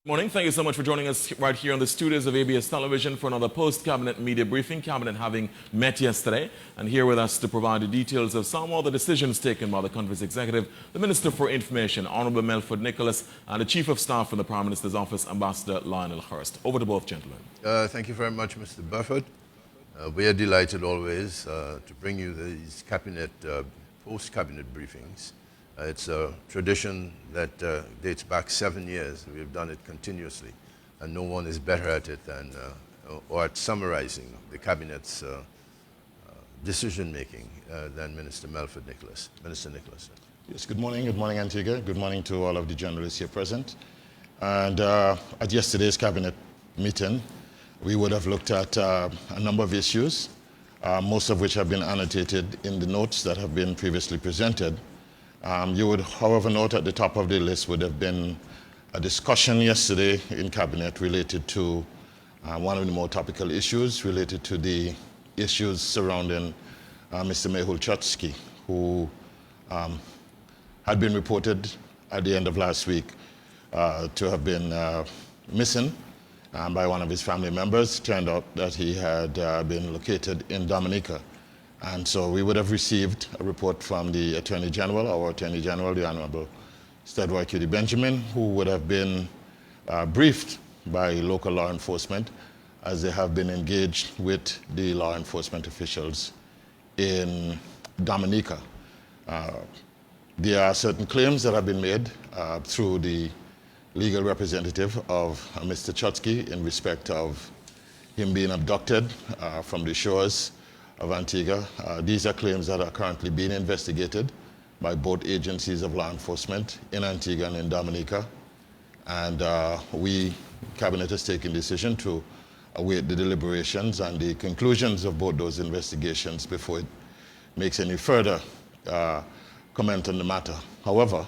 Morning. Thank you so much for joining us right here on the studios of ABS Television for another post-cabinet media briefing. Cabinet having met yesterday, and here with us to provide the details of some of the decisions taken by the country's executive, the Minister for Information, Honorable Melford Nicholas, and the Chief of Staff in the Prime Minister's Office, Ambassador Lionel Hurst. Over to both gentlemen. Thank you very much, Mr. Burford. We are delighted always to bring you these post-cabinet briefings. It's a tradition that dates back 7 years. We've done it continuously, and no one is better at it than, or at summarizing the cabinet's decision-making than Minister Melford Nicholas. Minister Nicholas. Yes, good morning, Antigua. Good morning to all of the journalists here present. And at yesterday's cabinet meeting, we would have looked at a number of issues, most of which have been annotated in the notes that have been previously presented. You would, however, note at the top of the list would have been a discussion yesterday in cabinet related to one of the more topical issues related to the issues surrounding Mr. Mehul Choksey, who had been reported at the end of last week to have been missing by one of his family members. It turned out that he had been located in Dominica. And so we would have received a report from the Attorney General, our Attorney General, the Honorable Stedroy Cutie Benjamin, who would have been briefed by local law enforcement as they have been engaged with the law enforcement officials in Dominica. There are certain claims that have been made through the legal representative of Mr. Choksey in respect of him being abducted from the shores of Antigua. These are claims that are currently being investigated by both agencies of law enforcement in Antigua and in Dominica. And Cabinet has taken the decision to await the deliberations and the conclusions of both those investigations before it makes any further comment on the matter. However,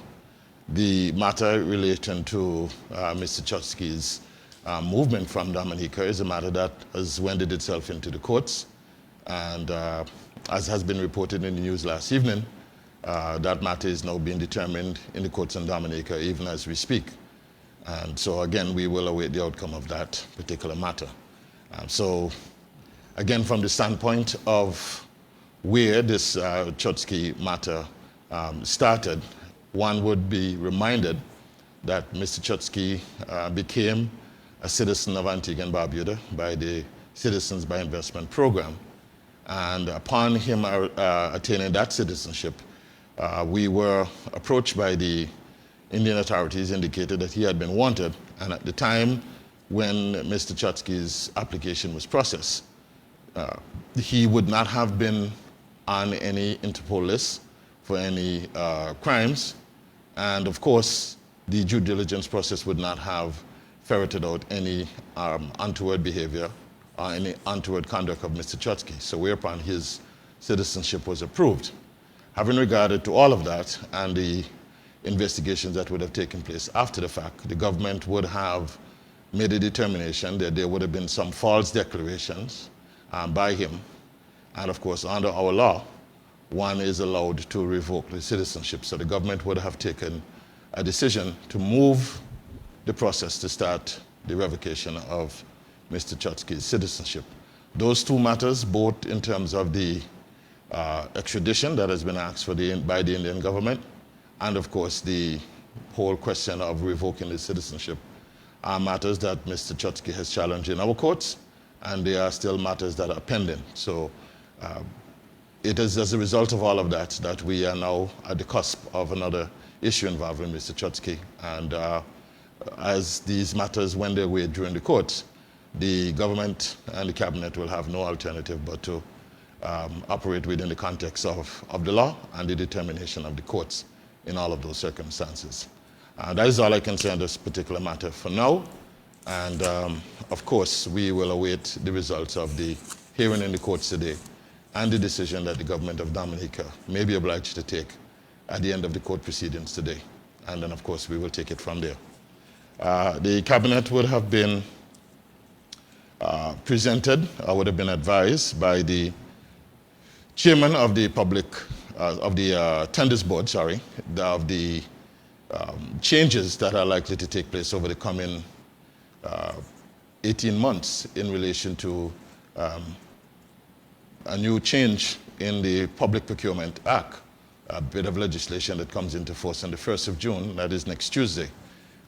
the matter relating to Mr. Choksey's movement from Dominica is a matter that has wended itself into the courts. And as has been reported in the news last evening, that matter is now being determined in the courts in Dominica even as we speak. And so again, we will await the outcome of that particular matter. So again, from the standpoint of where this Choksey matter started, one would be reminded that Mr. Choksey became a citizen of Antigua and Barbuda by the Citizens by Investment Program. And upon him attaining that citizenship, we were approached by the Indian authorities, indicated that he had been wanted. And at the time when Mr. Choksey's application was processed, he would not have been on any Interpol list for any crimes. And of course, the due diligence process would not have ferreted out any untoward behavior or any untoward conduct of Mr. Choksey. So whereupon his citizenship was approved. Having regarded to all of that and the investigations that would have taken place after the fact, the government would have made a determination that there would have been some false declarations by him. And of course, under our law, one is allowed to revoke the citizenship. So the government would have taken a decision to move the process to start the revocation of Mr. Choksey's citizenship. Those two matters, both in terms of the extradition that has been asked for by the Indian government, and of course the whole question of revoking his citizenship, are matters that Mr. Choksey has challenged in our courts, and they are still matters that are pending. So it is as a result of all of that that we are now at the cusp of another issue involving Mr. Choksey. And as these matters wend their way during the courts, the government and the cabinet will have no alternative but to operate within the context of the law and the determination of the courts in all of those circumstances. That is all I can say on this particular matter for now. And of course, we will await the results of the hearing in the courts today and the decision that the government of Dominica may be obliged to take at the end of the court proceedings today. And then, of course, we will take it from there. The cabinet would have been presented, or would have been advised by the chairman of the tenders board, of the changes that are likely to take place over the coming 18 months in relation to a new change in the Public Procurement Act, a bit of legislation that comes into force on the 1st of June, that is next Tuesday,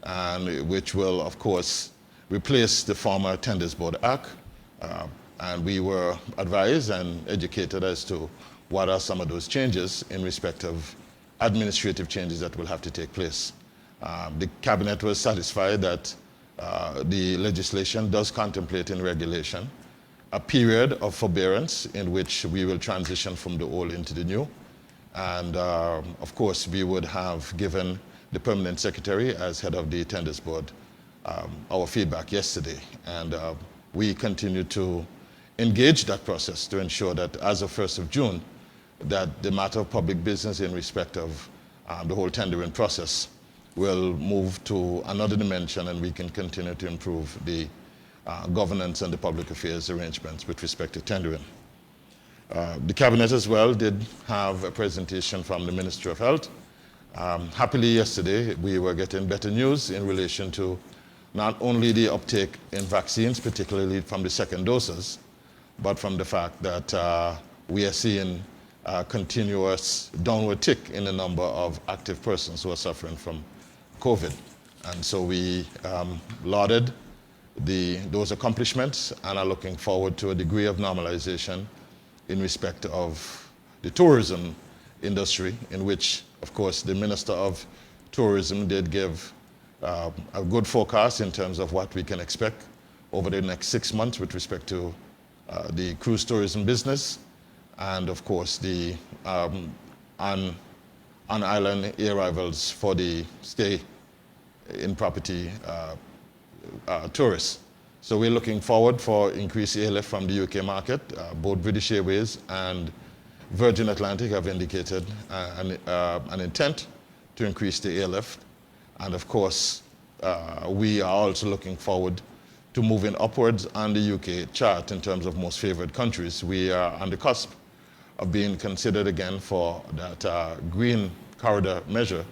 and which will, of course, replace the former Tenders Board Act. And we were advised and educated as to what are some of those changes in respect of administrative changes that will have to take place. The Cabinet was satisfied that the legislation does contemplate in regulation a period of forbearance in which we will transition from the old into the new. And of course, we would have given the Permanent Secretary as head of the Tenders Board our feedback yesterday. And we continue to engage that process to ensure that as of 1st of June, that the matter of public business in respect of the whole tendering process will move to another dimension, and we can continue to improve the governance and the public affairs arrangements with respect to tendering. The Cabinet as well did have a presentation from the Ministry of Health. Happily yesterday, we were getting better news in relation to not only the uptake in vaccines, particularly from the second doses, but from the fact that we are seeing a continuous downward tick in the number of active persons who are suffering from COVID. And so we lauded those accomplishments and are looking forward to a degree of normalization in respect of the tourism industry, in which, of course, the Minister of Tourism did give a good forecast in terms of what we can expect over the next 6 months with respect to the cruise tourism business, and of course the on-island arrivals for the stay in property tourists. So we're looking forward for increased airlift from the UK market. Both British Airways and Virgin Atlantic have indicated an intent to increase the airlift. And of course, we are also looking forward to moving upwards on the UK chart in terms of most favored countries. We are on the cusp of being considered again for that green corridor measure,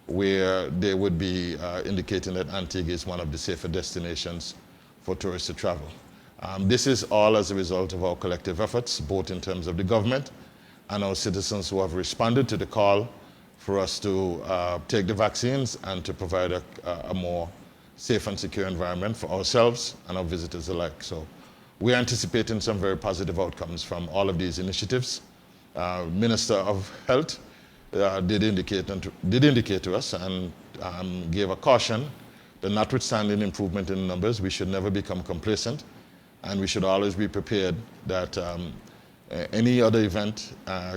where they would be indicating that Antigua is one of the safer destinations for tourists to travel. This is all as a result of our collective efforts, both in terms of the government and our citizens who have responded to the call for us to take the vaccines and to provide a more safe and secure environment for ourselves and our visitors alike. So we're anticipating some very positive outcomes from all of these initiatives. Minister of Health did indicate to us and gave a caution that notwithstanding improvement in numbers, we should never become complacent, and we should always be prepared that any other event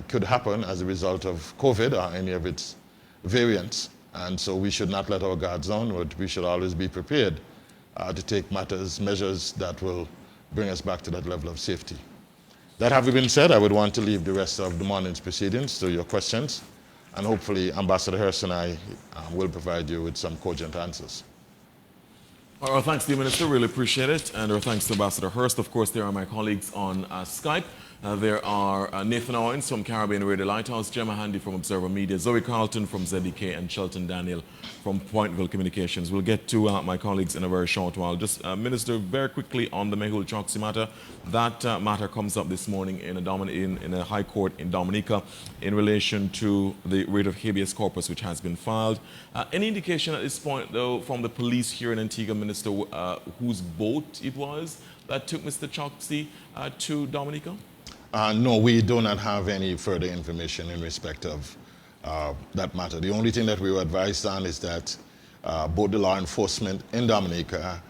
could happen as a result of COVID or any of its variants. And so we should not let our guards down, but we should always be prepared to take measures that will bring us back to that level of safety. That having been said, I would want to leave the rest of the morning's proceedings to your questions, and hopefully Ambassador Hurst and I will provide you with some cogent answers. Our thanks to the Minister, really appreciate it. And our thanks to Ambassador Hurst. Of course, there are my colleagues on Skype. There are Nathan Owens from Caribbean Radio Lighthouse, Gemma Handy from Observer Media, Zoe Carlton from ZDK, and Shelton Daniel from Pointville Communications. We'll get to my colleagues in a very short while. Just, Minister, very quickly on the Mehul Choksi matter. That matter comes up this morning in a high court in Dominica in relation to the writ of habeas corpus which has been filed. Any indication at this point, though, from the police here in Antigua, Minister, whose boat it was that took Mr. Choksi to Dominica? No, we do not have any further information in respect of that matter. The only thing that we were advised on is that both the law enforcement in Dominica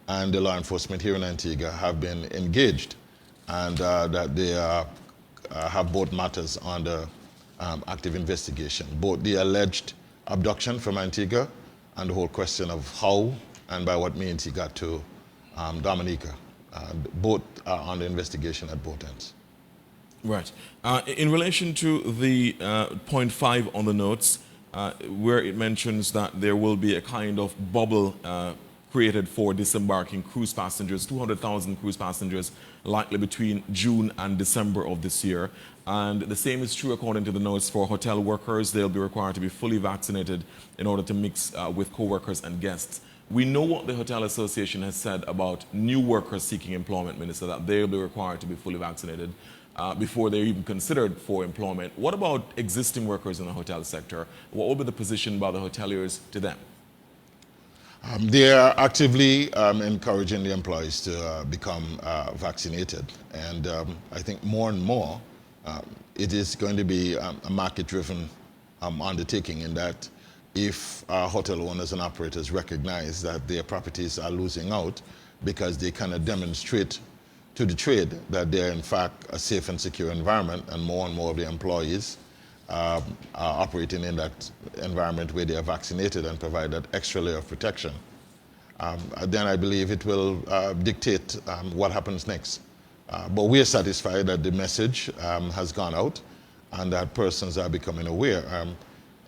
and the law enforcement here in Antigua have been engaged, and that they have both matters under active investigation, both the alleged abduction from Antigua and the whole question of how and by what means he got to Dominica. Both are under investigation at both ends. Right. In relation to the point 5 on the notes, where it mentions that there will be a kind of bubble created for disembarking cruise passengers, 200,000 cruise passengers, likely between June and December of this year. And the same is true, according to the notes, for hotel workers. They'll be required to be fully vaccinated in order to mix with co-workers and guests. We know what the Hotel Association has said about new workers seeking employment, Minister, that they'll be required to be fully vaccinated before they're even considered for employment. What about existing workers in the hotel sector? What will be the position by the hoteliers to them? They are actively encouraging the employees to become vaccinated. And I think more and more, it is going to be a market-driven undertaking in that if hotel owners and operators recognize that their properties are losing out because they cannot demonstrate to the trade that they're in fact a safe and secure environment, and more of the employees are operating in that environment where they are vaccinated and provide that extra layer of protection, then I believe it will dictate what happens next. But we are satisfied that the message has gone out and that persons are becoming aware.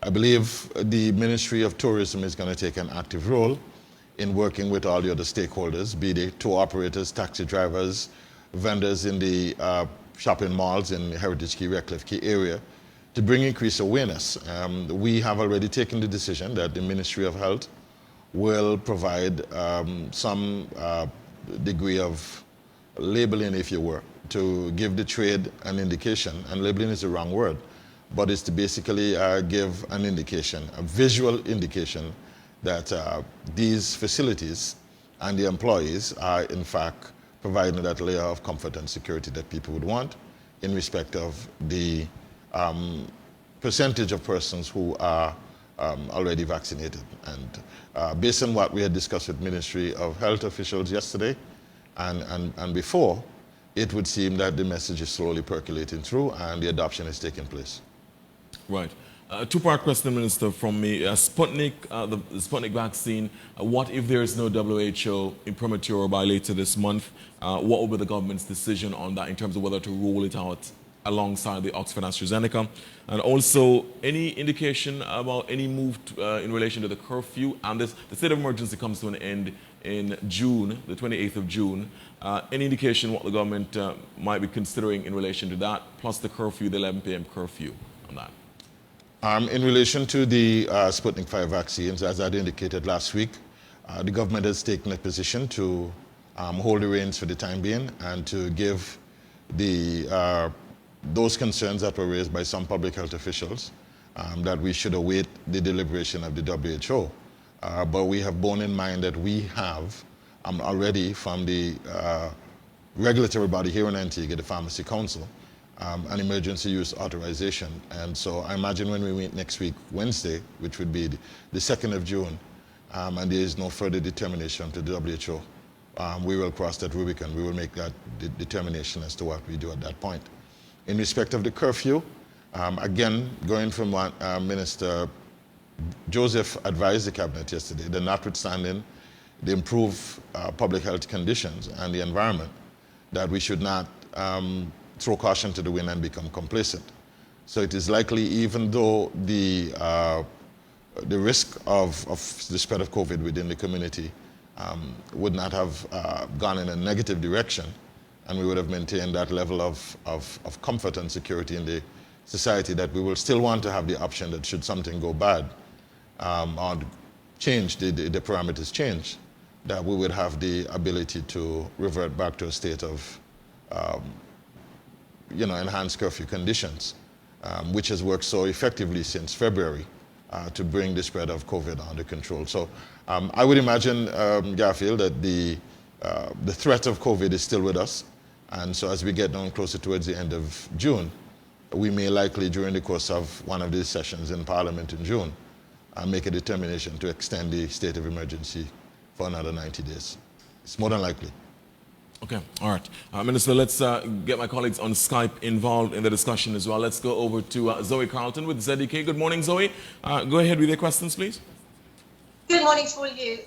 I believe the Ministry of Tourism is going to take an active role in working with all the other stakeholders, be they tour operators, taxi drivers, vendors in the shopping malls in the Heritage Key, Redcliffe Key area, to bring increased awareness. We have already taken the decision that the Ministry of Health will provide some degree of labeling, if you were, to give the trade an indication, and labeling is the wrong word, but it's to basically give an indication, a visual indication that these facilities and the employees are in fact providing that layer of comfort and security that people would want in respect of the percentage of persons who are already vaccinated. And based on what we had discussed with Ministry of Health officials yesterday and before, it would seem that the message is slowly percolating through and the adoption is taking place. Right. Two-part question, Minister, from me. Sputnik, the Sputnik vaccine, what if there is no WHO imprimatur by later this month? What will be the government's decision on that in terms of whether to roll it out alongside the Oxford AstraZeneca? And also, any indication about any move in relation to the curfew? And the state of emergency comes to an end in June, the 28th of June. Any indication what the government might be considering in relation to that, plus the curfew, the 11 p.m. curfew on that? In relation to the Sputnik 5 vaccines, as I indicated last week, the government has taken a position to hold the reins for the time being and to give the those concerns that were raised by some public health officials that we should await the deliberation of the WHO. But we have borne in mind that we have already from the regulatory body here in Antigua, the Pharmacy Council, an emergency use authorization. And so I imagine when we meet next week, Wednesday, which would be the 2nd of June, and there is no further determination to the WHO, we will cross that Rubicon. We will make that determination as to what we do at that point. In respect of the curfew, again, going from what Minister Joseph advised the Cabinet yesterday, that notwithstanding the improved public health conditions and the environment, that we should not throw caution to the wind and become complacent. So it is likely, even though the risk of the spread of COVID within the community would not have gone in a negative direction, and we would have maintained that level of comfort and security in the society, that we will still want to have the option that should something go bad or change, the parameters change, that we would have the ability to revert back to a state of enhanced curfew conditions, which has worked so effectively since February to bring the spread of COVID under control. So I would imagine, Garfield, that the threat of COVID is still with us. And so as we get down closer towards the end of June, we may likely, during the course of one of these sessions in Parliament in June, make a determination to extend the state of emergency for another 90 days. It's more than likely. Okay, all right. Minister, let's get my colleagues on Skype involved in the discussion as well. Let's go over to Zoe Carlton with ZDK. Good morning, Zoe. Go ahead with your questions, please. Good morning to all of you.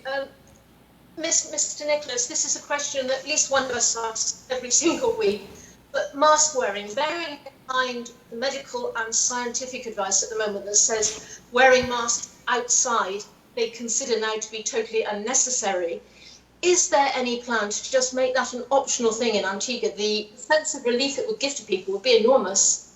Mr. Nicholas, this is a question that at least one of us asks every single week. But mask wearing, bearing in mind the medical and scientific advice at the moment that says wearing masks outside they consider now to be totally unnecessary, is there any plan to just make that an optional thing in Antigua? The sense of relief it would give to people would be enormous.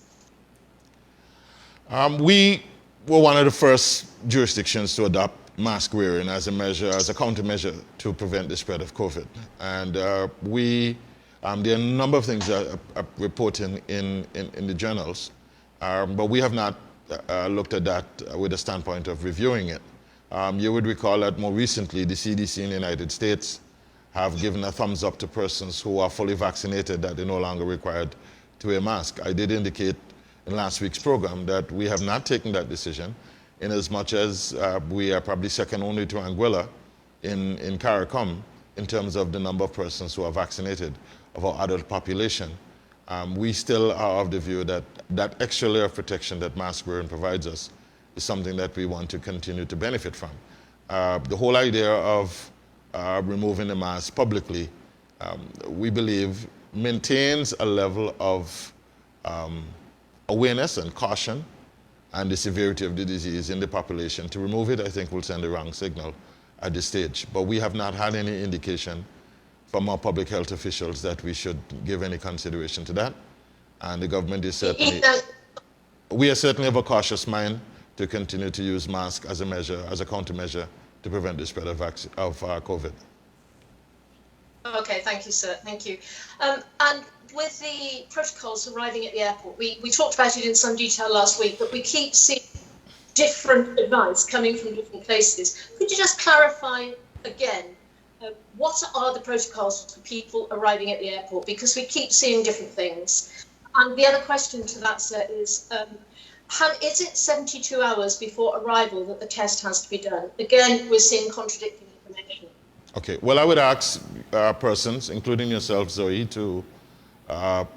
We were one of the first jurisdictions to adopt mask wearing as a measure, as a countermeasure to prevent the spread of COVID. And there are a number of things that are reporting in the journals, but we have not looked at that with a standpoint of reviewing it. You would recall that more recently, the CDC in the United States have given a thumbs up to persons who are fully vaccinated that they're no longer required to wear a mask. I did indicate in last week's program that we have not taken that decision, in as much as we are probably second only to Anguilla in CARICOM in terms of the number of persons who are vaccinated of our adult population. We still are of the view that that extra layer of protection that mask wearing provides us is something that we want to continue to benefit from. The whole idea of removing the mask publicly, we believe, maintains a level of awareness and caution and the severity of the disease in the population. To remove it, I think, will send the wrong signal at this stage. But we have not had any indication from our public health officials that we should give any consideration to that. And the government is certainly, we are certainly of a cautious mind to continue to use masks as a measure, as a countermeasure to prevent the spread of COVID. Okay, thank you, sir. Thank you. And with the protocols arriving at the airport, we talked about it in some detail last week, but we keep seeing different advice coming from different places. Could you just clarify again, what are the protocols for people arriving at the airport? Because we keep seeing different things. And the other question to that, sir, is it 72 hours before arrival that the test has to be done? Again, we're seeing contradicting information. Okay, well, I would ask persons, including yourself, Zoe, to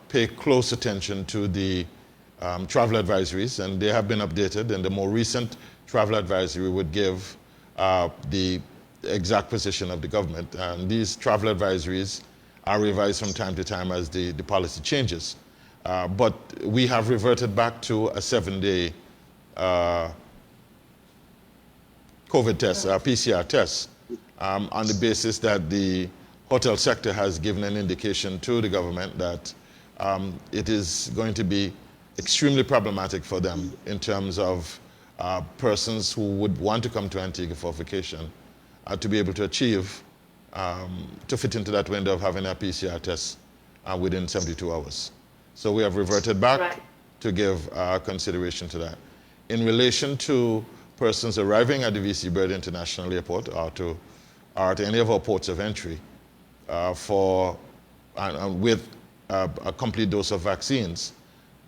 pay close attention to the travel advisories, and they have been updated, and the more recent travel advisory would give the exact position of the government. And these travel advisories are revised from time to time as the policy changes. But we have reverted back to a 7-day COVID test, PCR test, on the basis that the hotel sector has given an indication to the government that it is going to be extremely problematic for them in terms of persons who would want to come to Antigua for vacation to be able to achieve, to fit into that window of having a PCR test within 72 hours. So we have reverted back to give consideration to that. In relation to persons arriving at the VC Bird International Airport or at any of our ports of entry with a complete dose of vaccines,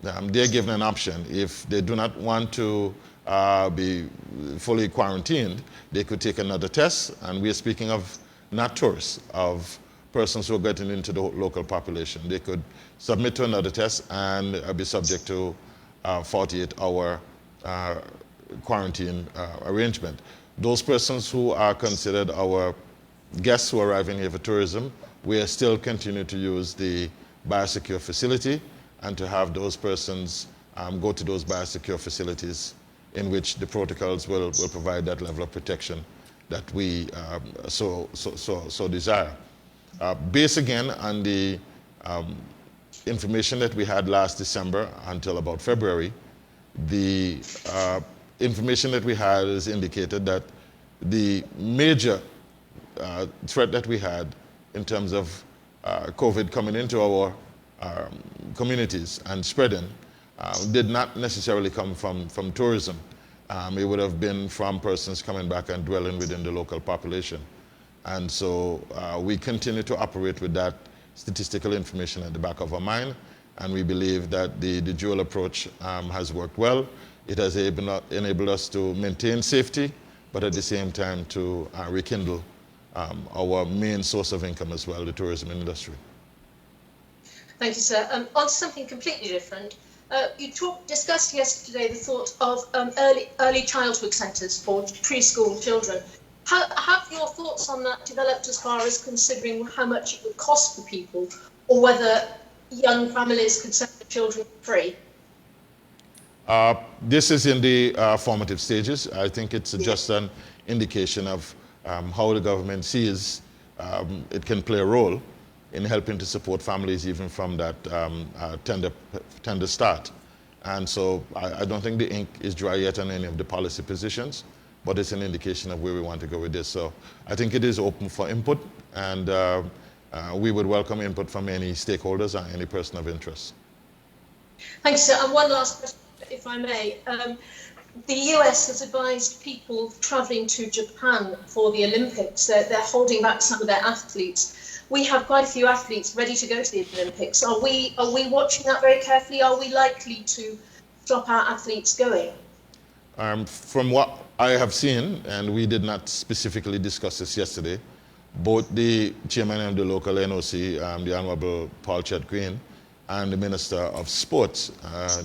they're given an option. If they do not want to be fully quarantined, they could take another test, and we are speaking of not tourists, of persons who are getting into the local population. They could submit to another test and be subject to 48-hour quarantine arrangement. Those persons who are considered our guests who are arriving here for tourism, we are still continue to use the biosecure facility and to have those persons go to those biosecure facilities in which the protocols will provide that level of protection that we so desire. Based again on the information that we had last December until about February, the information that we had is indicated that the major threat that we had in terms of COVID coming into our communities and spreading did not necessarily come from tourism. It would have been from persons coming back and dwelling within the local population. And so we continue to operate with that statistical information at the back of our mind, and we believe that the dual approach has worked well. It has enabled us to maintain safety, but at the same time to rekindle our main source of income as well, the tourism industry. Thank you, sir. On to something completely different. You discussed yesterday the thought of early childhood centres for preschool children. Have your thoughts on that developed as far as considering how much it would cost for people, or whether young families could send their children free? This is in the formative stages. I think it's just an indication of how the government sees it can play a role in helping to support families even from that tender start. And so I don't think the ink is dry yet on any of the policy positions. but it's an indication of where we want to go with this. So I think it is open for input, and we would welcome input from any stakeholders or any person of interest. Thank you, sir. And one last question, if I may. The US has advised people travelling to Japan for the Olympics. They're holding back some of their athletes. We have quite a few athletes ready to go to the Olympics. Are we watching that very carefully? Are we likely to stop our athletes going? From what I have seen, and we did not specifically discuss this yesterday, both the chairman of the local NOC, the Honorable Paul Chet Green, and the Minister of Sports,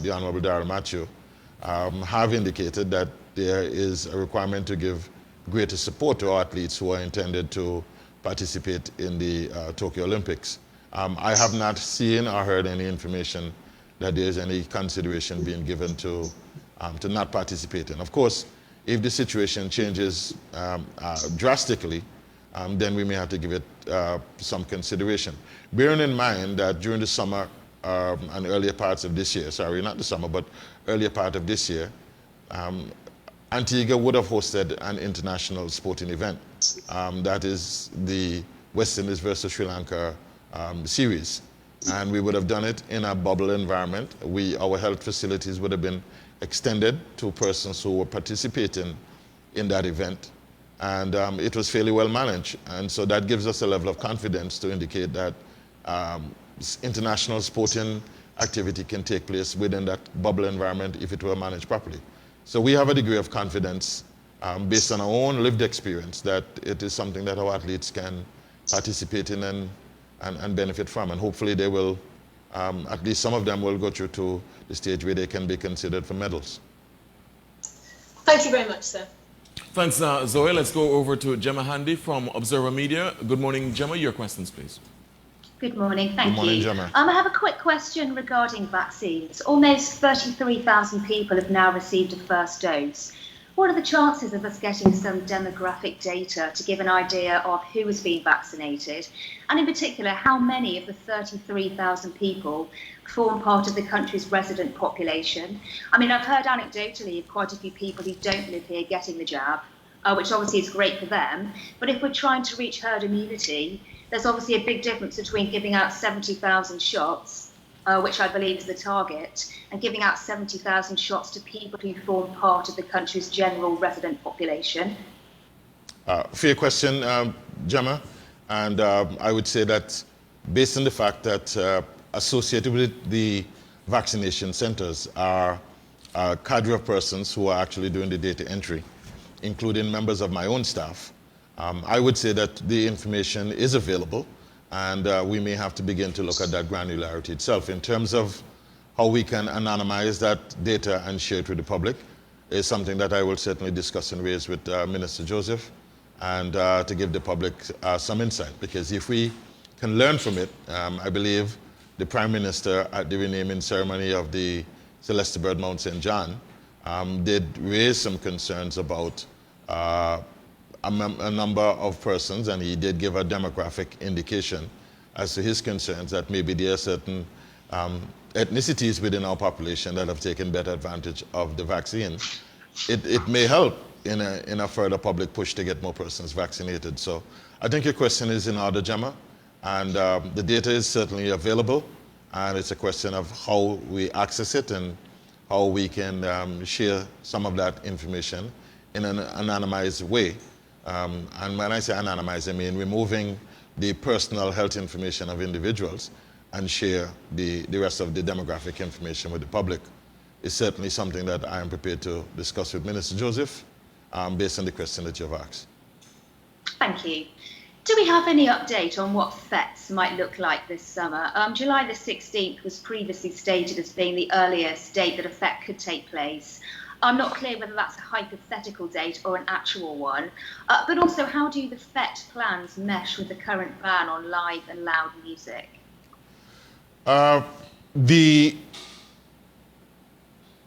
the Honorable Darrell Matthew, have indicated that there is a requirement to give greater support to our athletes who are intended to participate in the Tokyo Olympics. I have not seen or heard any information that there is any consideration being given to not participating. Of course, if the situation changes drastically, then we may have to give it some consideration. Bearing in mind that during the summer and earlier parts of this year, sorry, not the summer, but earlier part of this year, Antigua would have hosted an international sporting event. That is the West Indies versus Sri Lanka series. And we would have done it in a bubble environment. Our health facilities would have been extended to persons who were participating in that event. And it was fairly well managed. And so that gives us a level of confidence to indicate that international sporting activity can take place within that bubble environment if it were managed properly. So we have a degree of confidence based on our own lived experience that it is something that our athletes can participate in and benefit from. And hopefully they will, at least some of them will go through to the stage where they can be considered for medals. Thank you very much, sir. Thanks, Zoe. Let's go over to Gemma Handy from Observer Media. Good morning, Gemma. Your questions, please. Good morning, thank you. Good morning, Gemma. I have a quick question regarding vaccines. Almost 33,000 people have now received a first dose. What are the chances of us getting some demographic data to give an idea of who has been vaccinated? And in particular, how many of the 33,000 people form part of the country's resident population? I mean, I've heard anecdotally of quite a few people who don't live here getting the jab, which obviously is great for them. But if we're trying to reach herd immunity, there's obviously a big difference between giving out 70,000 shots, which I believe is the target, and giving out 70,000 shots to people who form part of the country's general resident population. Fair question, Gemma. And I would say that based on the fact that associated with the vaccination centers are a cadre of persons who are actually doing the data entry, including members of my own staff, I would say that the information is available, and we may have to begin to look at that granularity itself. In terms of how we can anonymize that data and share it with the public is something that I will certainly discuss and raise with Minister Joseph, and to give the public some insight. Because if we can learn from it, I believe the Prime Minister at the renaming ceremony of the Celeste Bird Mount St. John did raise some concerns about a number of persons, and he did give a demographic indication as to his concerns that maybe there are certain ethnicities within our population that have taken better advantage of the vaccine. It may help in a further public push to get more persons vaccinated. So I think your question is in order, Gemma, and the data is certainly available, and it's a question of how we access it and how we can share some of that information in an anonymized way. And when I say anonymized, I mean removing the personal health information of individuals and share the rest of the demographic information with the public is certainly something that I am prepared to discuss with Minister Joseph based on the question that you've asked. Thank you. Do we have any update on what FETs might look like this summer? July the 16th was previously stated as being the earliest date that a FET could take place. I'm not clear whether that's a hypothetical date or an actual one. But also, how do the FET plans mesh with the current ban on live and loud music? The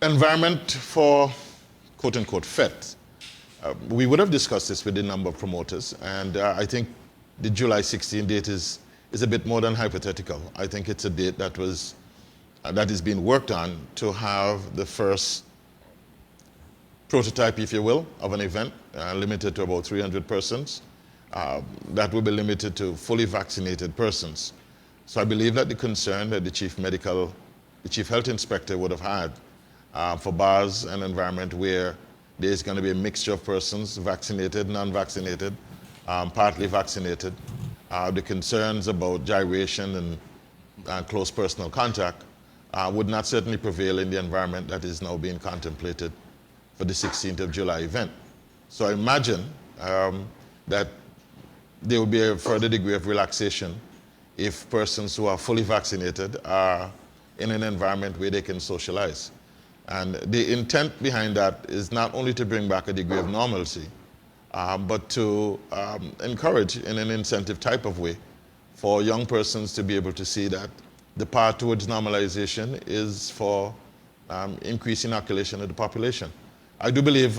environment for quote-unquote FET, we would have discussed this with a number of promoters, and I think the July 16 date is a bit more than hypothetical. I think it's a date that is being worked on to have the first prototype, if you will, of an event limited to about 300 persons. That will be limited to fully vaccinated persons. So I believe that the concern that the chief health inspector would have had for bars and environment where there's going to be a mixture of persons, vaccinated, non-vaccinated, partly vaccinated, the concerns about gyration and close personal contact would not certainly prevail in the environment that is now being contemplated for the 16th of July event. So I imagine that there will be a further degree of relaxation if persons who are fully vaccinated are in an environment where they can socialize. And the intent behind that is not only to bring back a degree of normalcy, but to encourage in an incentive type of way for young persons to be able to see that the path towards normalization is for increased inoculation of the population. I do believe,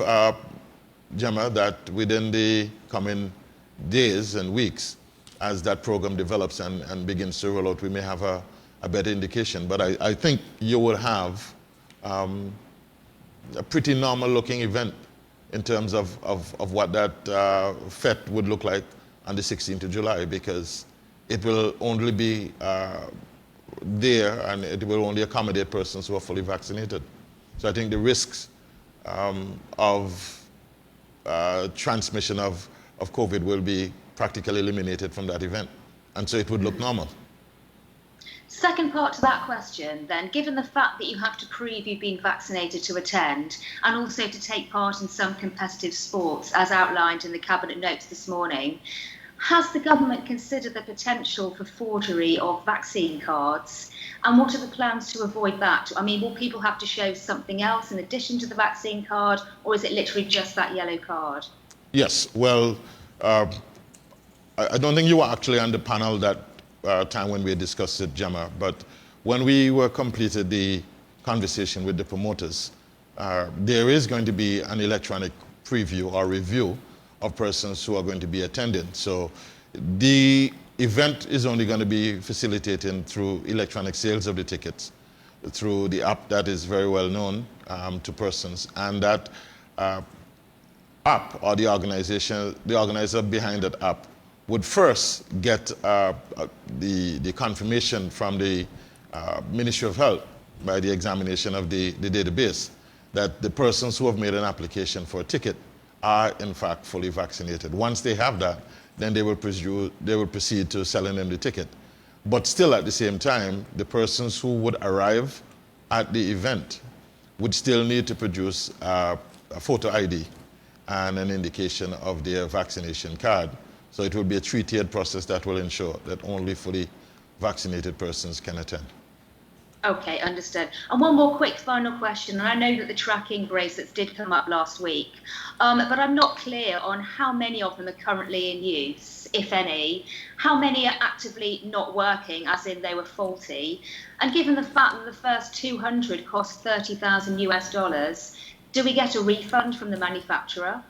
Gemma, that within the coming days and weeks, as that program develops and begins to roll out, we may have a better indication. But I think you will have a pretty normal looking event in terms of what that FET would look like on the 16th of July, because it will only be there and it will only accommodate persons who are fully vaccinated. So I think the risks of transmission of COVID will be practically eliminated from that event. And so it would look normal. Second part to that question, then, given the fact that you have to prove you've been vaccinated to attend and also to take part in some competitive sports, as outlined in the Cabinet notes this morning, has the government considered the potential for forgery of vaccine cards? And what are the plans to avoid that? I mean, will people have to show something else in addition to the vaccine card, or is it literally just that yellow card? Yes, well, I don't think you were actually on the panel that time when we discussed it, Gemma, but when we were completed the conversation with the promoters, there is going to be an electronic preview or review of persons who are going to be attending. So the event is only going to be facilitated through electronic sales of the tickets, through the app that is very well known to persons, and that app, or the organizer behind that app, would first get the confirmation from the Ministry of Health by the examination of the database that the persons who have made an application for a ticket are in fact fully vaccinated. Once they have that, then they will proceed to selling them the ticket. But still at the same time, the persons who would arrive at the event would still need to produce a photo ID and an indication of their vaccination card. So it will be a three-tiered process that will ensure that only fully vaccinated persons can attend. Okay, understood. And one more quick final question. And I know that the tracking bracelets did come up last week, but I'm not clear on how many of them are currently in use, if any. How many are actively not working, as in they were faulty? And given the fact that the first 200 cost $30,000, do we get a refund from the manufacturer?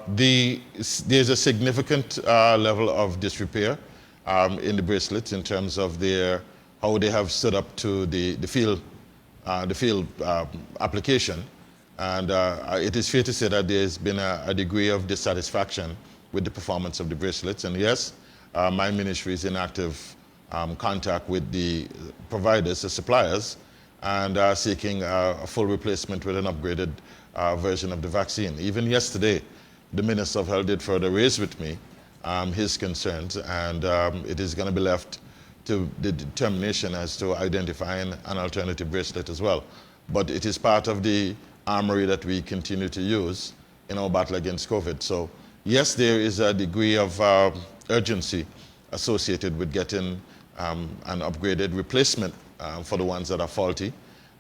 There's a significant level of disrepair in the bracelets in terms of how they have stood up to the field application, and it is fair to say that there's been a degree of dissatisfaction with the performance of the bracelets. And yes, my ministry is in active contact with the providers, the suppliers, and seeking a full replacement with an upgraded version of the vaccine. Even yesterday, the Minister of Health did further raise with me his concerns, and it is going to be left to the determination as to identifying an alternative bracelet as well. But it is part of the armory that we continue to use in our battle against COVID. So yes, there is a degree of urgency associated with getting an upgraded replacement for the ones that are faulty,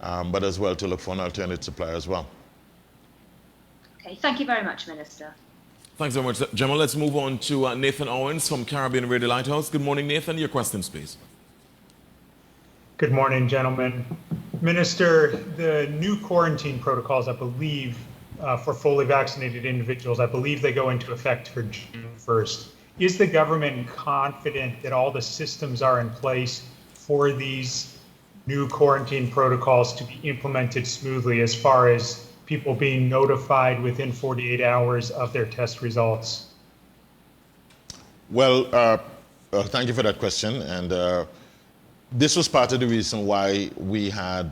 but as well to look for an alternate supplier as well. Okay, thank you very much, Minister. Thanks very much, Gemma. Let's move on to Nathan Owens from Caribbean Radio Lighthouse. Good morning, Nathan. Your questions, please. Good morning, gentlemen. Minister, the new quarantine protocols, I believe, for fully vaccinated individuals, I believe they go into effect for June 1st. Is the government confident that all the systems are in place for these new quarantine protocols to be implemented smoothly, as far as people being notified within 48 hours of their test results? Well, thank you for that question. And this was part of the reason why we had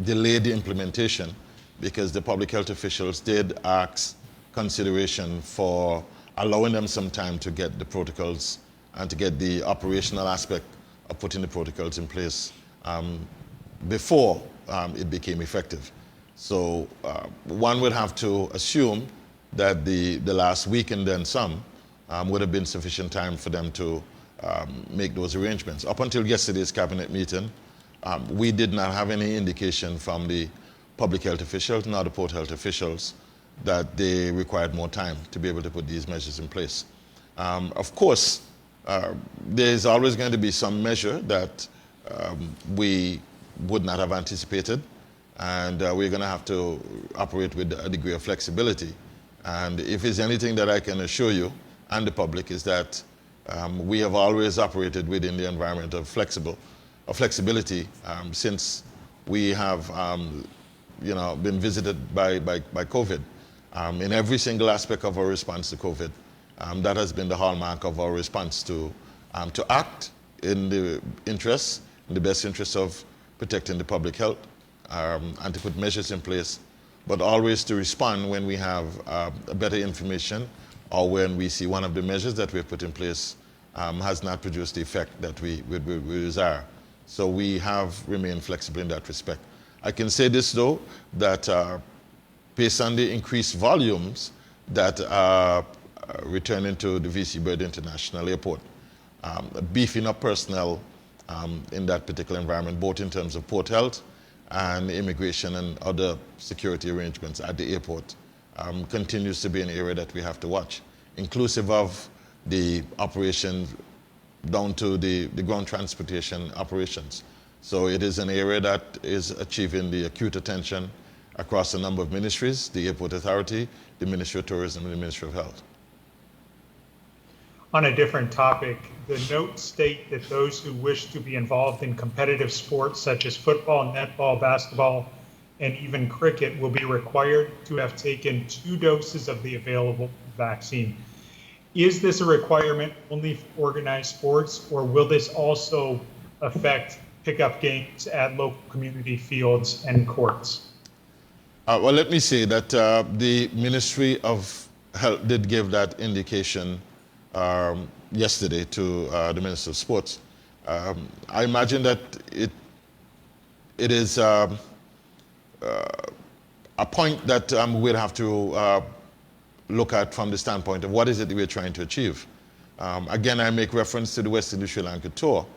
delayed the implementation, because the public health officials did ask consideration for allowing them some time to get the protocols and to get the operational aspect of putting the protocols in place before it became effective. So one would have to assume that the last week and then some would have been sufficient time for them to make those arrangements. Up until yesterday's cabinet meeting, we did not have any indication from the public health officials nor the port health officials that they required more time to be able to put these measures in place. Of course, there's always going to be some measure that we would not have anticipated, and we're going to have to operate with a degree of flexibility. And if there's anything that I can assure you and the public is that we have always operated within the environment of flexibility since we have been visited by COVID. In every single aspect of our response to COVID, that has been the hallmark of our response to act in the best interest of protecting the public health and to put measures in place, but always to respond when we have better information or when we see one of the measures that we have put in place has not produced the effect that we desire. So we have remained flexible in that respect. I can say this though, that based on the increased volumes that are returning to the VC Bird International Airport, beefing up personnel in that particular environment, both in terms of port health and immigration and other security arrangements at the airport, continues to be an area that we have to watch, inclusive of the operations down to the ground transportation operations. So it is an area that is achieving the acute attention across a number of ministries, the Airport Authority, the Ministry of Tourism, and the Ministry of Health. On a different topic, the notes state that those who wish to be involved in competitive sports such as football, netball, basketball, and even cricket will be required to have taken 2 doses of the available vaccine. Is this a requirement only for organized sports, or will this also affect pickup games at local community fields and courts? Well, let me say that the Ministry of Health did give that indication yesterday to the Minister of Sports. I imagine that it is a point that we'll have to look at from the standpoint of what is it that we're trying to achieve. Again, I make reference to the West Indies Sri Lanka tour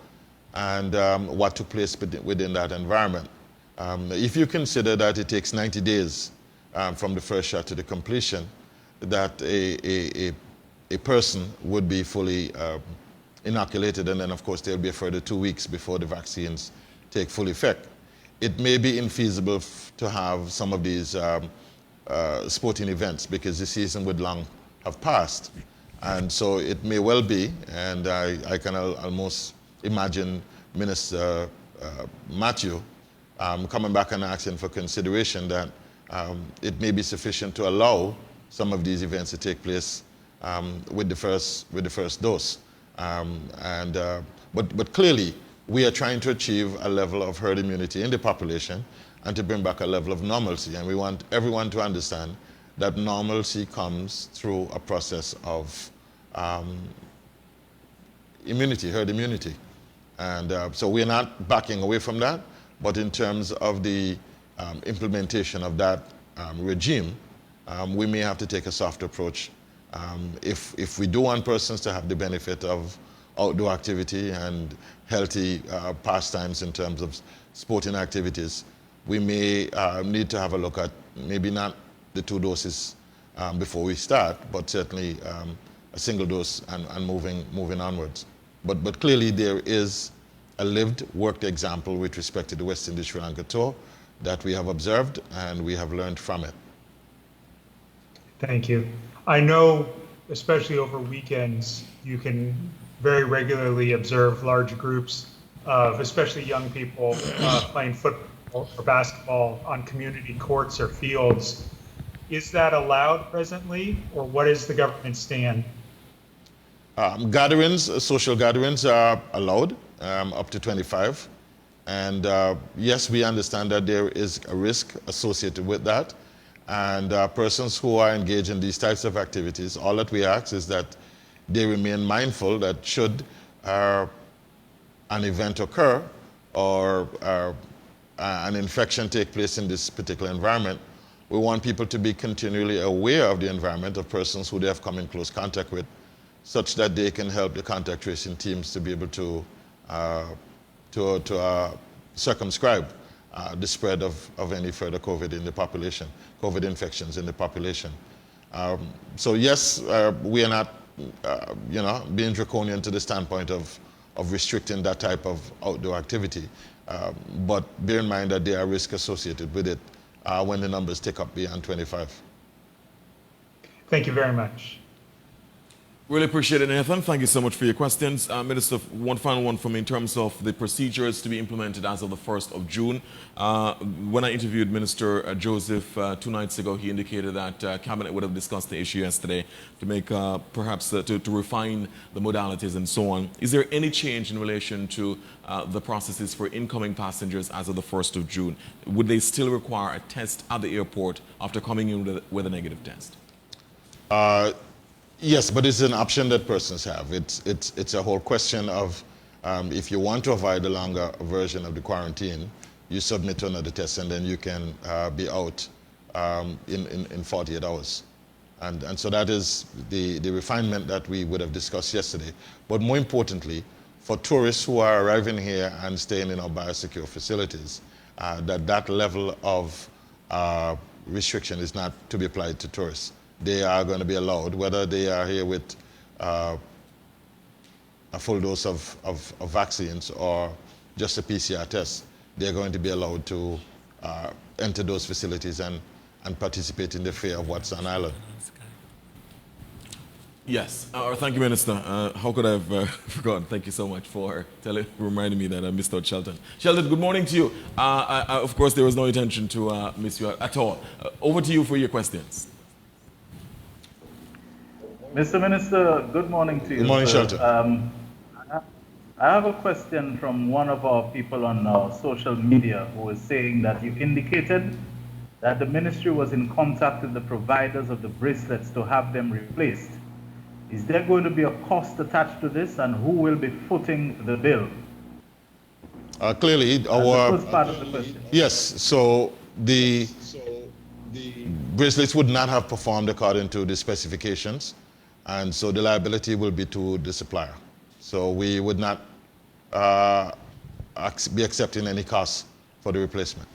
and what took place within that environment. If you consider that it takes 90 days from the first shot to the completion, that a person would be fully inoculated, and then of course there'll be a further 2 weeks before the vaccines take full effect. It may be infeasible to have some of these sporting events because the season would long have passed. And so it may well be, and I can almost imagine Minister Matthew coming back and asking for consideration that it may be sufficient to allow some of these events to take place with the first dose. But clearly, we are trying to achieve a level of herd immunity in the population and to bring back a level of normalcy. And we want everyone to understand that normalcy comes through a process of immunity, herd immunity. And so we're not backing away from that, but in terms of the implementation of that regime, we may have to take a soft approach. If we do want persons to have the benefit of outdoor activity and healthy pastimes in terms of sporting activities, we may need to have a look at maybe not the 2 doses before we start, but certainly a single dose and moving onwards. But clearly there is a lived, worked example with respect to the West Indies Sri Lanka tour that we have observed and we have learned from it. Thank you. I know, especially over weekends, you can very regularly observe large groups of especially young people playing or basketball on community courts or fields. Is that allowed presently, or what is the government stand? Social gatherings are allowed up to 25. And yes, we understand that there is a risk associated with that. And persons who are engaged in these types of activities, all that we ask is that they remain mindful that should an event occur or an infection take place in this particular environment, we want people to be continually aware of the environment of persons who they have come in close contact with, such that they can help the contact tracing teams to be able to circumscribe the spread of any further COVID in the population, COVID infections in the population. So yes, we are not, being draconian to the standpoint of restricting that type of outdoor activity. But bear in mind that there are risks associated with it when the numbers take up beyond 25. Thank you very much. Really appreciate it, Nathan. Thank you so much for your questions. Minister, one final one from me in terms of the procedures to be implemented as of the 1st of June. When I interviewed Minister Joseph 2 nights ago, he indicated that Cabinet would have discussed the issue yesterday to make perhaps to refine the modalities and so on. Is there any change in relation to the processes for incoming passengers as of the 1st of June? Would they still require a test at the airport after coming in with a negative test? Yes, but it's an option that persons have. It's a whole question of if you want to avoid the longer version of the quarantine, you submit another test and then you can be out in 48 hours. And so that is the refinement that we would have discussed yesterday. But more importantly, for tourists who are arriving here and staying in our biosecure facilities, that level of restriction is not to be applied to tourists. They are going to be allowed, whether they are here with a full dose of vaccines or just a PCR test, they're going to be allowed to enter those facilities and participate in the fair of what's on island. Yes. Thank you, Minister. How could I have forgotten? Thank you so much for reminding me that I missed out Shelton. Shelton, good morning to you. Of course, there was no intention to miss you at all. Over to you for your questions. Mr. Minister, good morning to you. Good morning, Shelton. I have a question from one of our people on social media who is saying that you indicated that the ministry was in contact with the providers of the bracelets to have them replaced. Is there going to be a cost attached to this, and who will be footing the bill? Clearly, our... That's the first part of the question. Yes, so the bracelets would not have performed according to the specifications. And so the liability will be to the supplier. So we would not be accepting any costs for the replacement.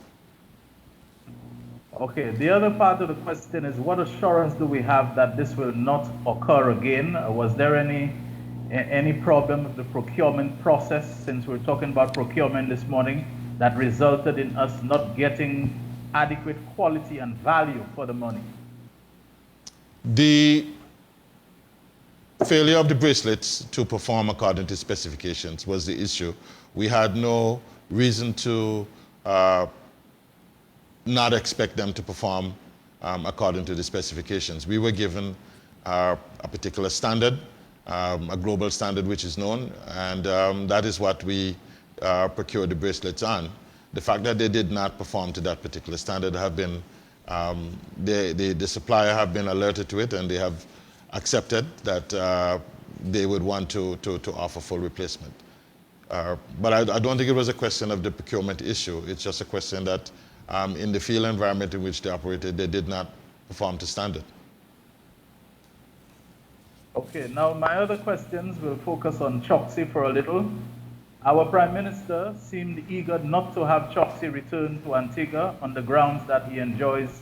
Okay, the other part of the question is, what assurance do we have that this will not occur again? Was there any problem with the procurement process, since we're talking about procurement this morning, that resulted in us not getting adequate quality and value for the money? The failure of the bracelets to perform according to specifications was the issue. We had no reason to not expect them to perform according to the specifications. We were given a particular standard, a global standard which is known, and that is what we procured the bracelets on. The fact that they did not perform to that particular standard have been, the supplier have been alerted to it, and they have accepted that they would want to offer full replacement. But I don't think it was a question of the procurement issue. It's just a question that in the field environment in which they operated, they did not perform to standard. Okay, now my other questions will focus on Choksi for a little. Our Prime Minister seemed eager not to have Choksi return to Antigua on the grounds that he enjoys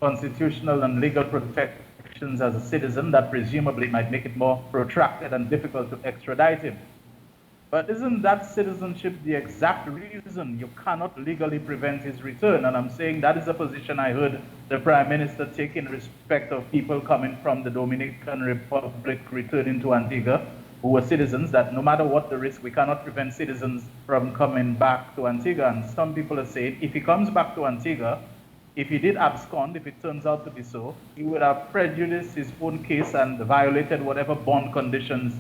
constitutional and legal protection as a citizen that presumably might make it more protracted and difficult to extradite him. But isn't that citizenship the exact reason you cannot legally prevent his return? And I'm saying that is a position I heard the Prime Minister take in respect of people coming from the Dominican Republic returning to Antigua, who were citizens, that no matter what the risk, we cannot prevent citizens from coming back to Antigua. And some people are saying if he comes back to Antigua, if he did abscond, if it turns out to be so, he would have prejudiced his own case and violated whatever bond conditions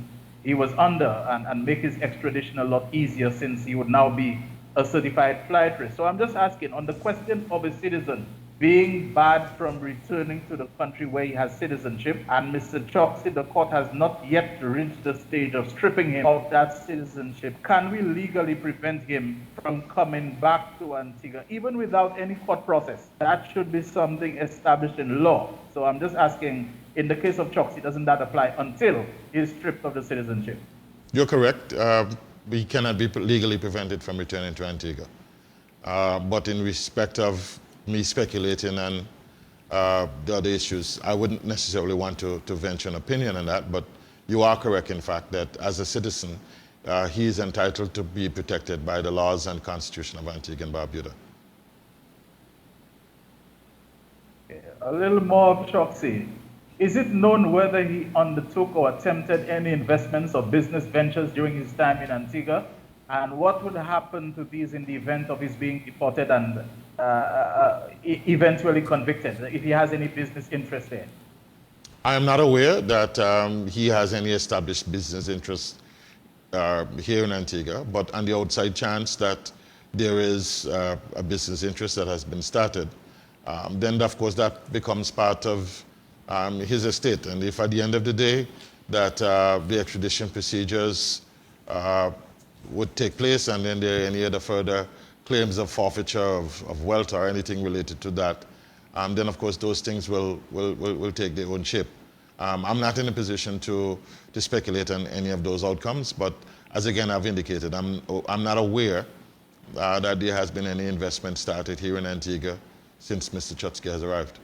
he was under, and make his extradition a lot easier, since he would now be a certified flight risk. So I'm just asking, on the question of a citizen being barred from returning to the country where he has citizenship, and Mr. Choksi, the court has not yet reached the stage of stripping him of that citizenship, can we legally prevent him from coming back to Antigua, even without any court process? That should be something established in law. So I'm just asking, in the case of Choksi, doesn't that apply until he is stripped of the citizenship? You're correct. We cannot be legally prevented from returning to Antigua. But in respect of me speculating on the other issues, I wouldn't necessarily want to venture an opinion on that, but you are correct, in fact, that as a citizen, he is entitled to be protected by the laws and Constitution of Antigua and Barbuda. A little more of Choksi. Is it known whether he undertook or attempted any investments or business ventures during his time in Antigua? And what would happen to these in the event of his being deported and eventually convicted, if he has any business interest there? I am not aware that he has any established business interests here in Antigua, but on the outside chance that there is a business interest that has been started, then of course that becomes part of his estate. And if at the end of the day that the extradition procedures would take place, and then there are any other further claims of forfeiture of wealth or anything related to that, then of course those things will take their own shape. I'm not in a position to speculate on any of those outcomes, but as again I've indicated, I'm not aware that there has been any investment started here in Antigua since Mr. Choksi has arrived.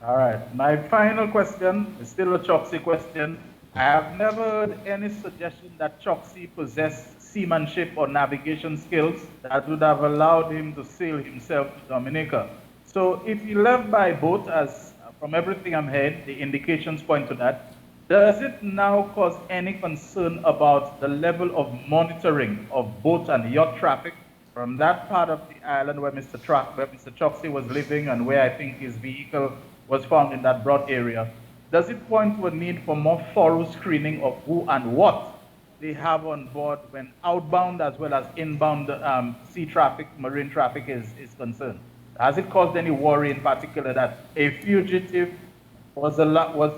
All right, my final question is still a Choksi question. I have never heard any suggestion that Choksi possessed seamanship or navigation skills that would have allowed him to sail himself to Dominica. So if he left by boat, as from everything I'm hearing, the indications point to that, does it now cause any concern about the level of monitoring of boat and yacht traffic from that part of the island where Mr. Choksi was living and where I think his vehicle was found in that broad area? Does it point to a need for more thorough screening of who and what they have on board when outbound as well as inbound sea traffic, marine traffic is concerned? Has it caused any worry in particular that a fugitive was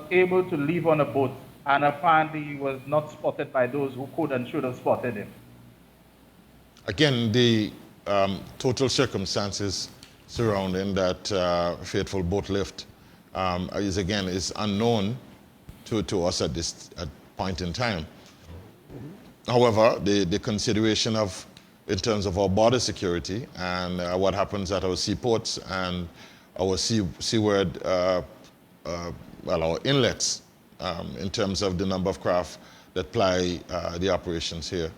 able to leave on a boat and apparently he was not spotted by those who could and should have spotted him? Again, the total circumstances surrounding that fateful boat lift is unknown to us at this point in time. However, the consideration of, in terms of our border security and what happens at our seaports and our seaward, our inlets, in terms of the number of craft that ply the operations here,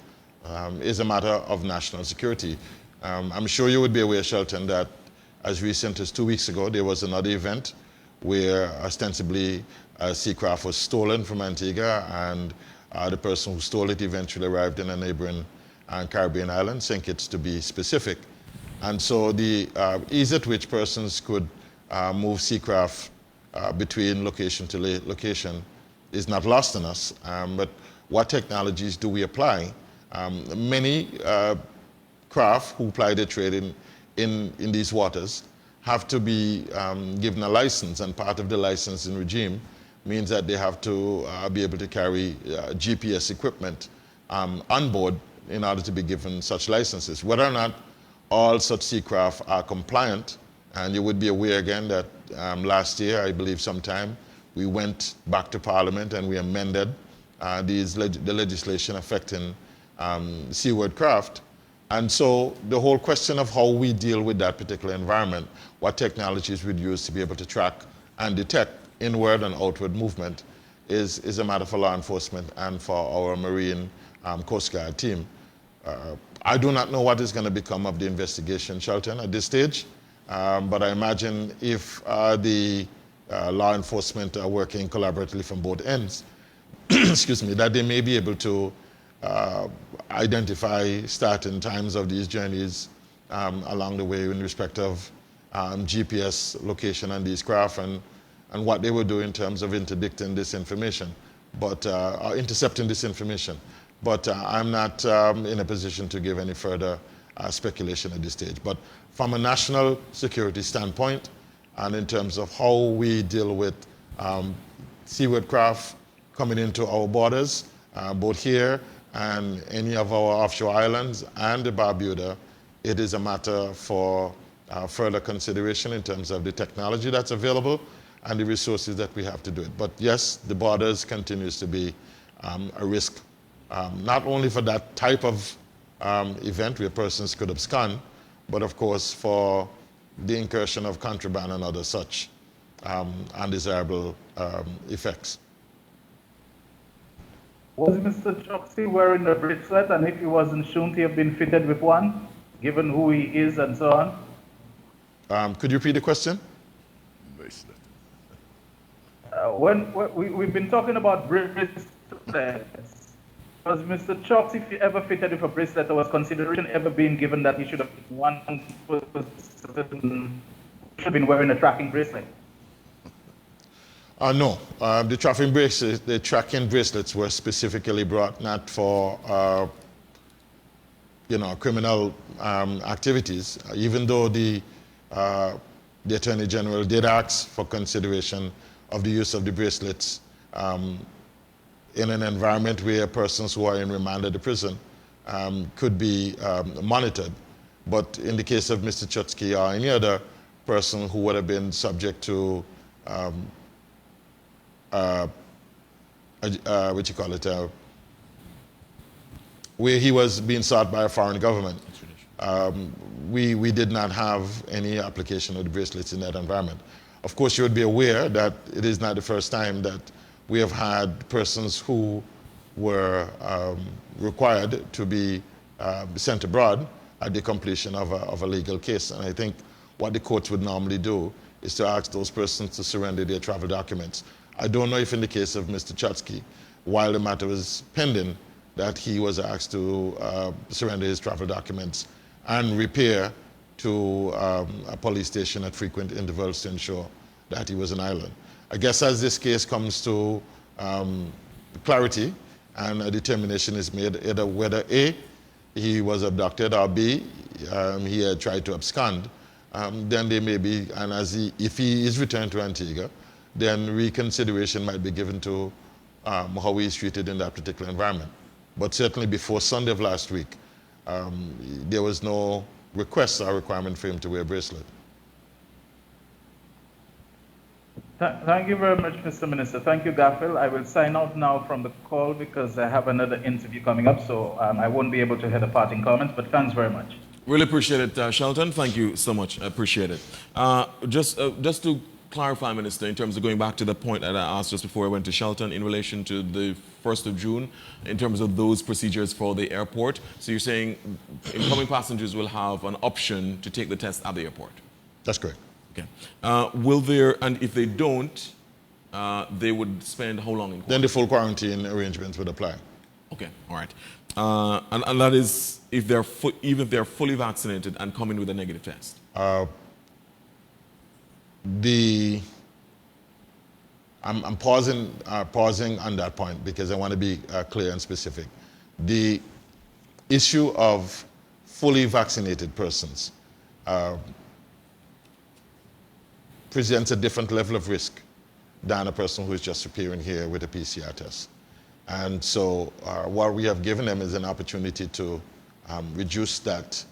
is a matter of national security. I'm sure you would be aware, Shelton, that as recent as 2 weeks ago, there was another event where ostensibly a seacraft was stolen from Antigua, and the person who stole it eventually arrived in a neighboring Caribbean island, St. Kitts to be specific. And so the ease at which persons could move seacraft between location to location is not lost on us. But what technologies do we apply? Many craft who ply their trade in these waters have to be given a license, and part of the licensing regime means that they have to be able to carry GPS equipment on board in order to be given such licenses. Whether or not all such seacraft are compliant, and you would be aware again that last year, I believe sometime, we went back to Parliament and we amended the legislation affecting seaward craft. And so the whole question of how we deal with that particular environment, what technologies we'd use to be able to track and detect inward and outward movement is a matter for law enforcement and for our Marine Coast Guard team. I do not know what is going to become of the investigation, Shelton, at this stage, but I imagine if the law enforcement are working collaboratively from both ends, excuse me, that they may be able to identify starting times of these journeys along the way in respect of GPS location on these craft and what they would do in terms of interdicting this information, but intercepting this information. But I'm not in a position to give any further speculation at this stage. But from a national security standpoint, and in terms of how we deal with seaward craft coming into our borders, both here and any of our offshore islands and the Barbuda, it is a matter for further consideration in terms of the technology that's available and the resources that we have to do it. But yes, the borders continues to be a risk, not only for that type of event where persons could abscond, but of course for the incursion of contraband and other such undesirable effects. Was Mr. Choksi wearing a bracelet, and if he wasn't, shouldn't he have been fitted with one, given who he is and so on? Could you repeat the question? Bracelet. When we've been talking about bracelets, was Mr. Choksi, if he ever fitted with a bracelet, or was consideration ever being given that he should have been wearing a tracking bracelet? No, the tracking bracelets were specifically brought not for criminal activities. Even though the Attorney General did ask for consideration of the use of the bracelets in an environment where persons who are in remand at the prison could be monitored. But in the case of Mr. Choksi or any other person who would have been subject to where he was being sought by a foreign government, we did not have any application of the bracelets in that environment. Of course, you would be aware that it is not the first time that we have had persons who were required to be sent abroad at the completion of a legal case. And I think what the courts would normally do is to ask those persons to surrender their travel documents. I don't know if in the case of Mr. Choksi, while the matter was pending, that he was asked to surrender his travel documents and repair to a police station at frequent intervals to ensure that he was an island. I guess as this case comes to clarity and a determination is made either whether A, he was abducted, or B, he had tried to abscond, then there may be, and if he is returned to Antigua, then reconsideration might be given to how he is treated in that particular environment. But certainly before Sunday of last week, there was no request or requirement for him to wear a bracelet. Thank you very much, Mr. Minister. Thank you, Garfield. I will sign out now from the call because I have another interview coming up, so I won't be able to hear the parting comments, but thanks very much. Really appreciate it, Shelton. Thank you so much. I appreciate it. Just to clarify, Minister, in terms of going back to the point that I asked just before I went to Shelton in relation to the 1st of June, in terms of those procedures for the airport. So you're saying incoming passengers will have an option to take the test at the airport? That's correct. Okay. Will there, and if they don't, they would spend how long in quarantine? Then the full quarantine arrangements would apply. Okay, all right. And that is if they're even if they're fully vaccinated and come in with a negative test? I'm pausing on that point because I want to be clear and specific. The issue of fully vaccinated persons presents a different level of risk than a person who is just appearing here with a PCR test. And so what we have given them is an opportunity to reduce that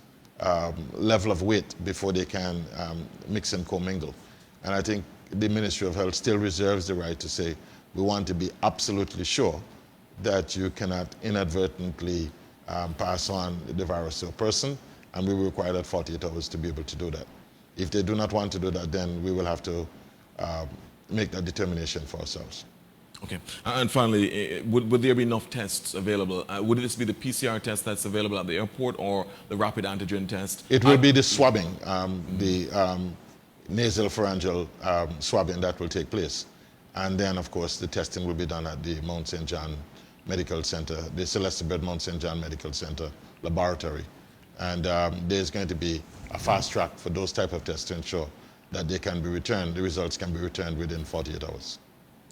level of weight before they can mix and commingle. And I think the Ministry of Health still reserves the right to say, we want to be absolutely sure that you cannot inadvertently pass on the virus to a person, and we will require that 48 hours to be able to do that. If they do not want to do that, then we will have to make that determination for ourselves. Okay. And finally, would there be enough tests available? Would this be the PCR test that's available at the airport or the rapid antigen test? It will be the swabbing, the nasal pharyngeal swabbing that will take place. And then, of course, the testing will be done at the Mount St. John Medical Center, the Celeste Bird Mount St. John Medical Center laboratory. And there's going to be a fast track for those type of tests to ensure that they can be returned, the results can be returned within 48 hours.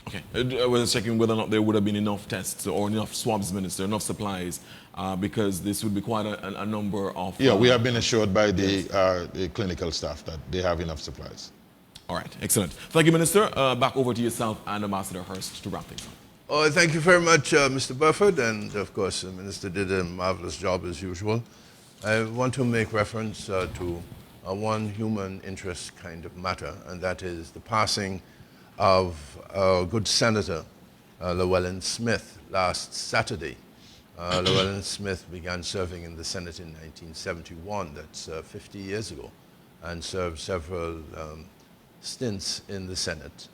Okay. I was checking whether or not there would have been enough tests or enough swabs, Minister, enough supplies, because this would be quite a number of... Yeah, we have been assured by the clinical staff that they have enough supplies. All right, excellent. Thank you, Minister. Back over to yourself and Ambassador Hurst to wrap things up. Oh, thank you very much, Mr. Burford, and of course, the Minister did a marvelous job as usual. I want to make reference to one human interest kind of matter, and that is the passing of our good Senator Llewellyn Smith last Saturday. Llewellyn Smith began serving in the Senate in 1971, that's 50 years ago, and served several stints in the Senate.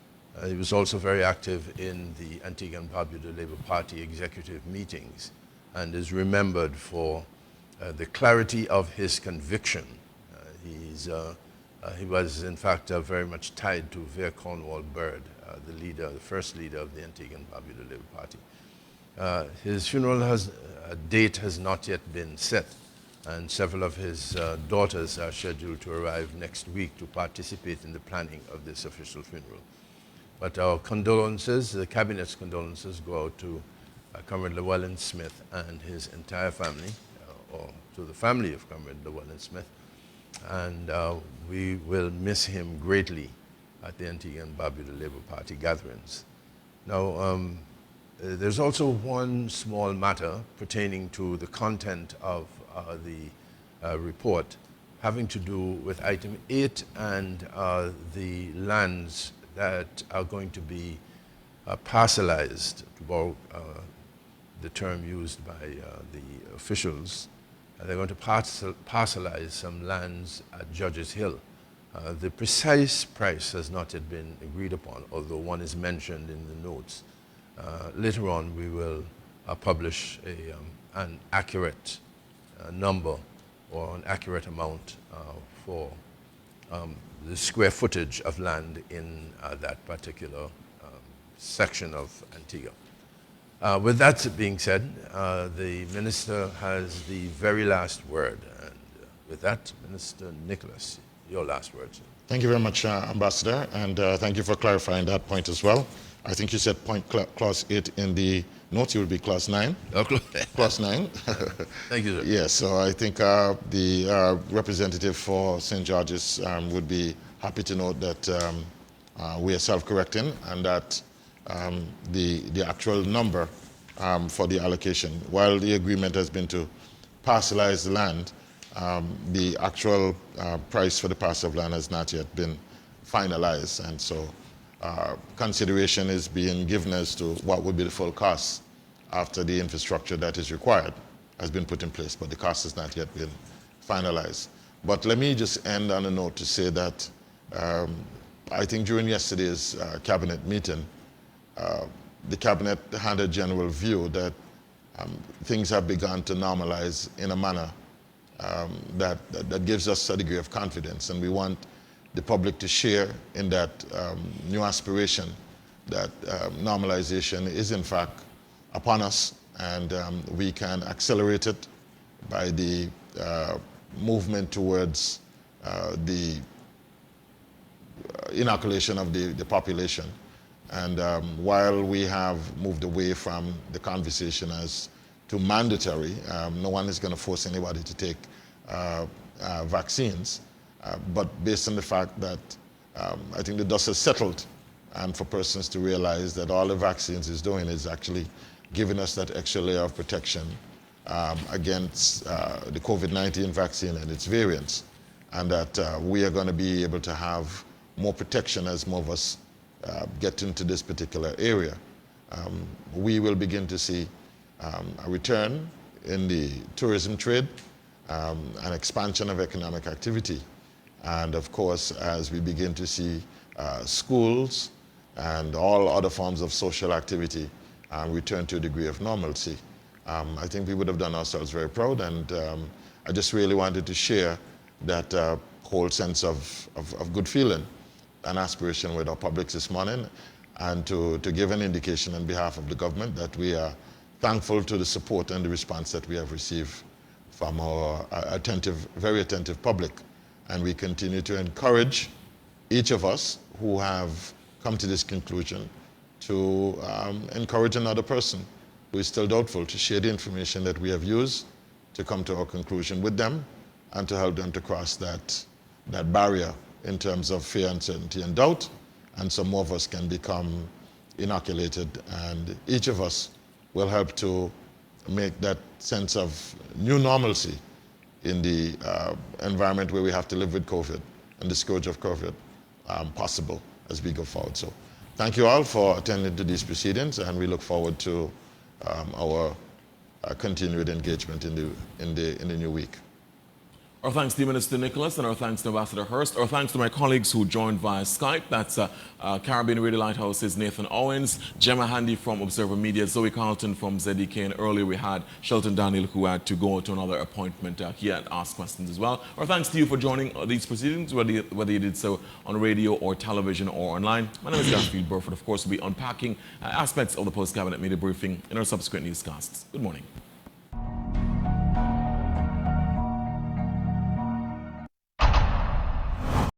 He was also very active in the Antigua and Barbuda Labour Party executive meetings and is remembered for the clarity of his conviction. He was, in fact, very much tied to Vere Cornwall Bird, the first leader of the Antigua and Barbuda Labour Party. His funeral date has not yet been set, and several of his daughters are scheduled to arrive next week to participate in the planning of this official funeral. But our condolences, the Cabinet's condolences, go out to Comrade Llewellyn Smith and his entire family, or to the family of Comrade Llewellyn Smith, and we will miss him greatly at the Antigua and Barbuda Labour Party gatherings. Now, there's also one small matter pertaining to the content of the report having to do with item 8 and the lands that are going to be parcelized, to borrow the term used by the officials. They're going to parcelize some lands at Judges Hill. The precise price has not yet been agreed upon, although one is mentioned in the notes. Later on, we will publish an accurate number or an accurate amount for the square footage of land in that particular section of Antigua. With that being said, the Minister has the very last word. And with that, Minister Nicholas, your last words. Thank you very much, Ambassador, and thank you for clarifying that point as well. I think you said clause 8 in the notes. It would be clause 9. Oh, clause 9. Thank you, sir. Yes, so I think the representative for St. George's would be happy to note that we are self-correcting and that the actual number for the allocation, while the agreement has been to parcelize the land, the actual price for the parcel of land has not yet been finalized, and so consideration is being given as to what would be the full cost after the infrastructure that is required has been put in place, but the cost has not yet been finalized. But let me just end on a note to say that I think during yesterday's cabinet meeting, the cabinet had a general view that things have begun to normalize in a manner that gives us a degree of confidence, and we want the public to share in that new aspiration that normalization is in fact upon us, and we can accelerate it by the movement towards the inoculation of the population. And while we have moved away from the conversation as to mandatory, no one is going to force anybody to take vaccines. But based on the fact that I think the dust has settled, and for persons to realize that all the vaccines is doing is actually giving us that extra layer of protection against the COVID-19 vaccine and its variants, and that we are going to be able to have more protection as more of us get into this particular area. We will begin to see a return in the tourism trade, an expansion of economic activity. And of course, as we begin to see schools and all other forms of social activity return to a degree of normalcy, I think we would have done ourselves very proud. And I just really wanted to share that whole sense of good feeling and aspiration with our public this morning. and to give an indication on behalf of the government that we are thankful to the support and the response that we have received from our very attentive public. And we continue to encourage each of us who have come to this conclusion to encourage another person who is still doubtful to share the information that we have used to come to our conclusion with them and to help them to cross that barrier in terms of fear, uncertainty, and doubt. And some more of us can become inoculated, and each of us will help to make that sense of new normalcy in the environment where we have to live with COVID and the scourge of COVID possible as we go forward. So thank you all for attending to these proceedings, and we look forward to our continued engagement in the new week. Our thanks to Minister Nicholas, and our thanks to Ambassador Hurst. Our thanks to my colleagues who joined via Skype. That's Caribbean Radio Lighthouse's Nathan Owens, Gemma Handy from Observer Media, Zoe Carlton from ZDK, and earlier we had Shelton Daniel, who had to go to another appointment here and ask questions as well. Our thanks to you for joining these proceedings, whether you did so on radio or television or online. My name is Garfield Burford. Of course, we'll be unpacking aspects of the post-cabinet media briefing in our subsequent newscasts. Good morning.